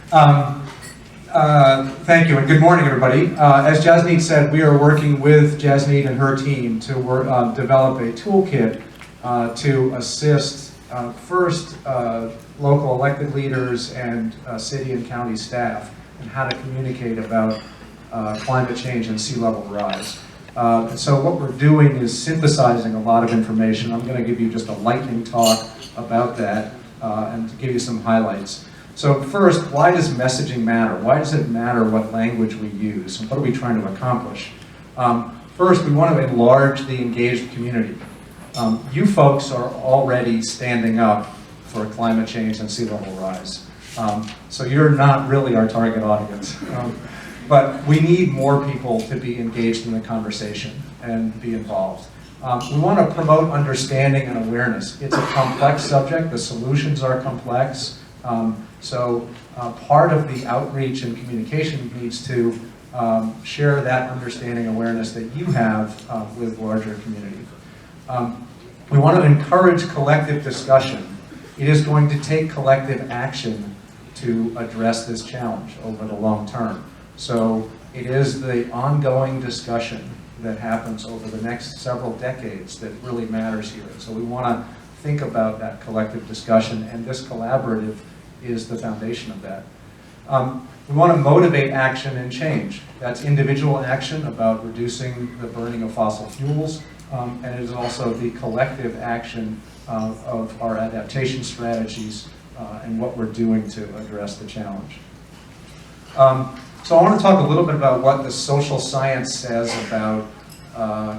Thank you, and good morning, everybody. As Jasneet said, we are working with Jasneet and her team to develop a toolkit to assist first local elected leaders and city and county staff in how to communicate about climate change and sea level rise. And so what we're doing is synthesizing a lot of information. I'm going to give you just a lightning talk about that and give you some highlights. So first, why does messaging matter? Why does it matter what language we use? And what are we trying to accomplish? First, we want to enlarge the engaged community. You folks are already standing up for climate change and sea level rise. So you're not really our target audience. But we need more people to be engaged in the conversation and be involved. We want to promote understanding and awareness. It's a complex subject. The solutions are complex. So part of the outreach and communication needs to share that understanding awareness that you have with larger community. We want to encourage collective discussion. It is going to take collective action to address this challenge over the long term. So it is the ongoing discussion that happens over the next several decades that really matters here. So we want to think about that collective discussion, and this collaborative is the foundation of that. We want to motivate action and change. That's individual action about reducing the burning of fossil fuels, and it is also the collective action of our adaptation strategies and what we're doing to address the challenge. So I want to talk a little bit about what the social science says about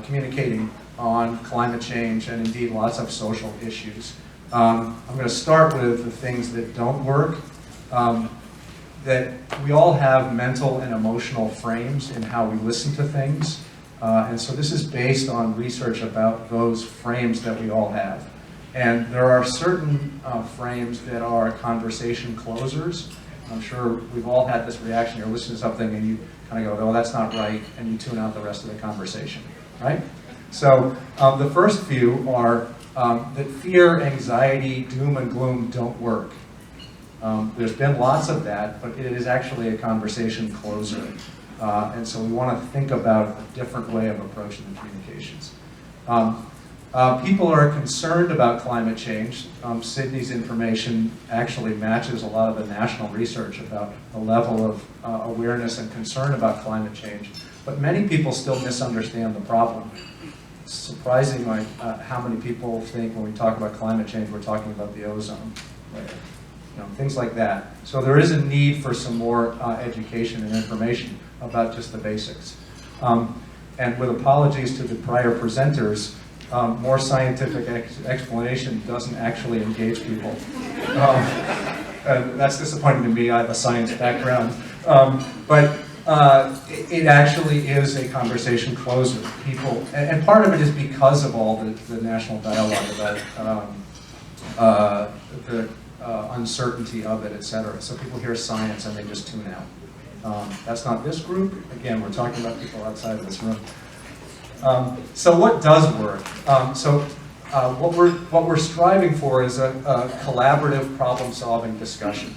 communicating on climate change and indeed lots of social issues. I'm going to start with the things that don't work. That we all have mental and emotional frames in how we listen to things. And so this is based on research about those frames that we all have. And there are certain frames that are conversation closers. I'm sure we've all had this reaction. You're listening to something and you kind of go, oh, that's not right, and you tune out the rest of the conversation, right? So the first few are that fear, anxiety, doom, and gloom don't work. There's been lots of that, but it is actually a conversation closer. And so we want to think about a different way of approaching the communications. People are concerned about climate change. Sydney's information actually matches a lot of the national research about the level of awareness and concern about climate change. But many people still misunderstand the problem. It's surprising how many people think when we talk about climate change, we're talking about the ozone layer. Things like that. So there is a need for some more education and information about just the basics. And with apologies to the prior presenters, more scientific explanation doesn't actually engage people. That's disappointing to me. I have a science background. But it actually is a conversation closer. People, and part of it is because of all the national dialogue about the uncertainty of it, et cetera. So people hear science and they just tune out. That's not this group. Again, we're talking about people outside of this room. So what does work? What we're striving for is a collaborative problem-solving discussion.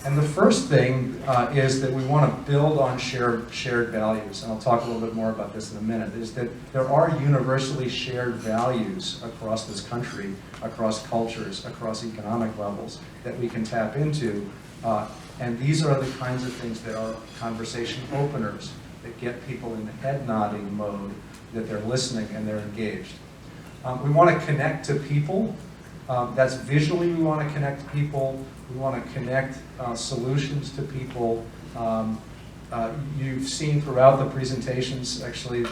And the first thing is that we want to build on shared values, and I'll talk a little bit more about this in a minute, is that there are universally shared values across this country, across cultures, across economic levels that we can tap into, and these are the kinds of things that are conversation openers that get people in the head nodding mode, that they're listening and they're engaged. We want to connect to people. That's visually we want to connect to people. We want to connect solutions to people. You've seen throughout the presentations, actually,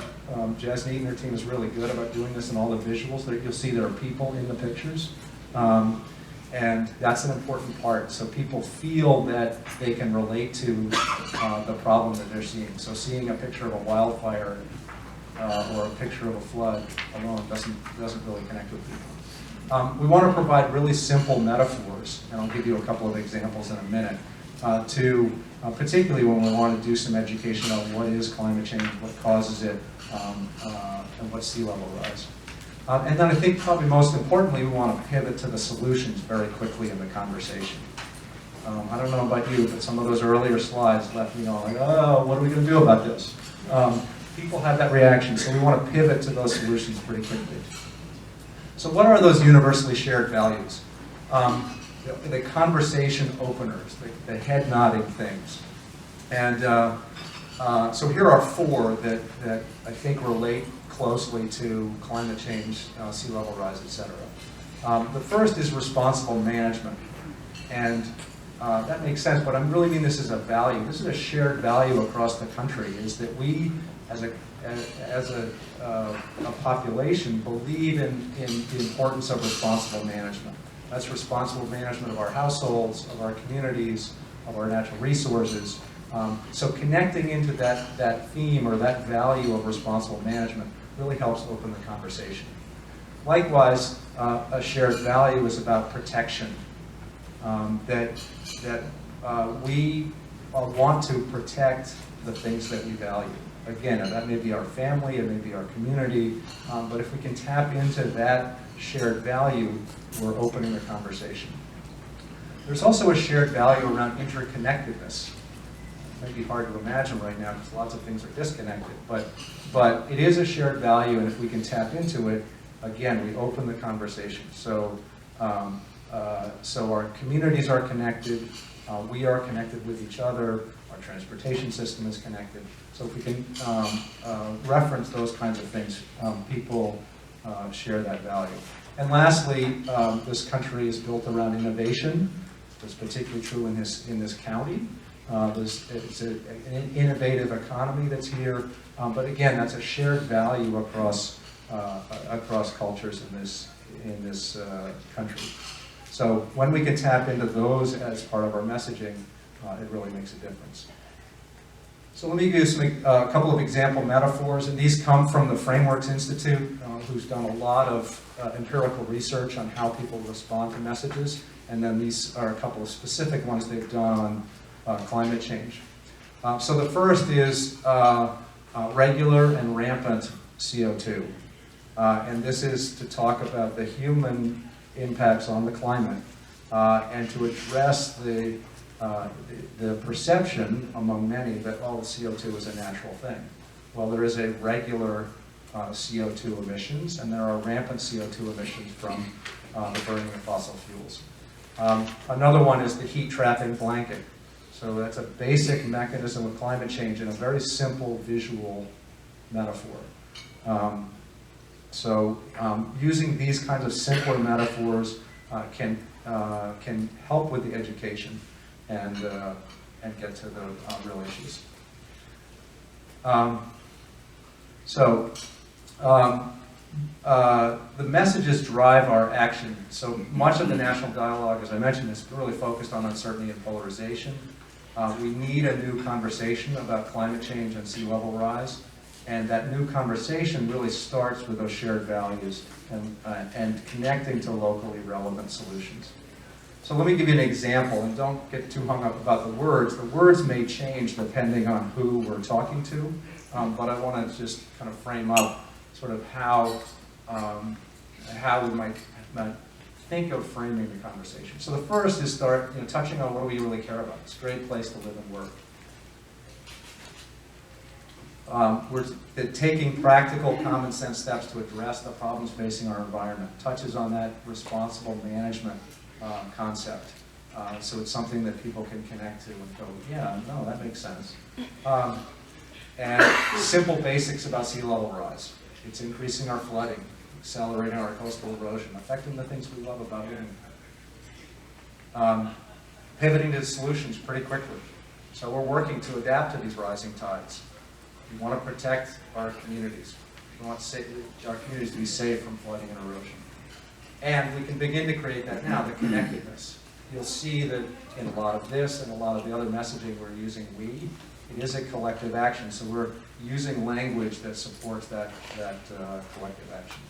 Jasneet and her team is really good about doing this in all the visuals. You'll see there are people in the pictures. And that's an important part. So people feel that they can relate to the problem that they're seeing. So seeing a picture of a wildfire or a picture of a flood alone doesn't really connect with people. We want to provide really simple metaphors, and I'll give you a couple of examples in a minute, particularly when we want to do some education on what is climate change, what causes it, and what's sea level rise. And then I think probably most importantly, we want to pivot to the solutions very quickly in the conversation. I don't know about you, but some of those earlier slides left me going, like, oh, what are we going to do about this? People have that reaction, so we want to pivot to those solutions pretty quickly. So what are those universally shared values? The conversation openers, the head nodding things. And so here are four that I think relate closely to climate change, sea level rise, etc. The first is responsible management. And that makes sense, but I really mean this as a value. This is a shared value across the country, is that we, as a population, believe in the importance of responsible management. That's responsible management of our households, of our communities, of our natural resources. So connecting into that theme or that value of responsible management really helps open the conversation. Likewise, a shared value is about protection. That we want to protect the things that we value. Again, that may be our family, it may be our community, but if we can tap into that shared value, we're opening the conversation. There's also a shared value around interconnectedness. It may be hard to imagine right now because lots of things are disconnected, but it is a shared value, and if we can tap into it, again, we open the conversation. So our communities are connected, we are connected with each other, our transportation system is connected. So if we can reference those kinds of things, people share that value. And lastly, this country is built around innovation. That's particularly true in this county. It's an innovative economy that's here, but again, that's a shared value across cultures in this country. So when we can tap into those as part of our messaging, it really makes a difference. So let me give you a couple of example metaphors, and these come from the Frameworks Institute, who's done a lot of empirical research on how people respond to messages, and then these are a couple of specific ones they've done on climate change. So the first is regular and rampant CO2. And this is to talk about the human impacts on the climate and to address the perception among many that, oh, CO2 is a natural thing. Well, there is a regular CO2 emissions, and there are rampant CO2 emissions from the burning of fossil fuels. Another one is the heat trapping blanket. So that's a basic mechanism of climate change in a very simple visual metaphor. Using these kinds of simpler metaphors can help with the education and get to the real issues. The messages drive our action. So much of the national dialogue, as I mentioned, is really focused on uncertainty and polarization. We need a new conversation about climate change and sea level rise. And that new conversation really starts with those shared values and connecting to locally relevant solutions. So let me give you an example, and don't get too hung up about the words. The words may change depending on who we're talking to, but I want to just kind of frame up sort of how we might think of framing the conversation. So the first is start touching on what do we really care about. It's a great place to live and work. We're taking practical, common sense steps to address the problems facing our environment. Touches on that responsible management concept. So it's something that people can connect to and go, yeah, no, that makes sense. And simple basics about sea level rise. It's increasing our flooding, accelerating our coastal erosion, affecting the things we love about living. Pivoting to solutions pretty quickly. So we're working to adapt to these rising tides. We want to protect our communities. We want our communities to be safe from flooding and erosion. And we can begin to create that now, the connectedness. You'll see that in a lot of this and a lot of the other messaging we're using we, it is a collective action. So we're using language that supports that collective action.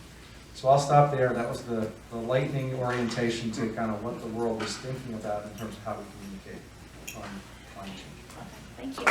So I'll stop there. That was the lightning orientation to kind of what the world is thinking about in terms of how we communicate on climate change. Thank you.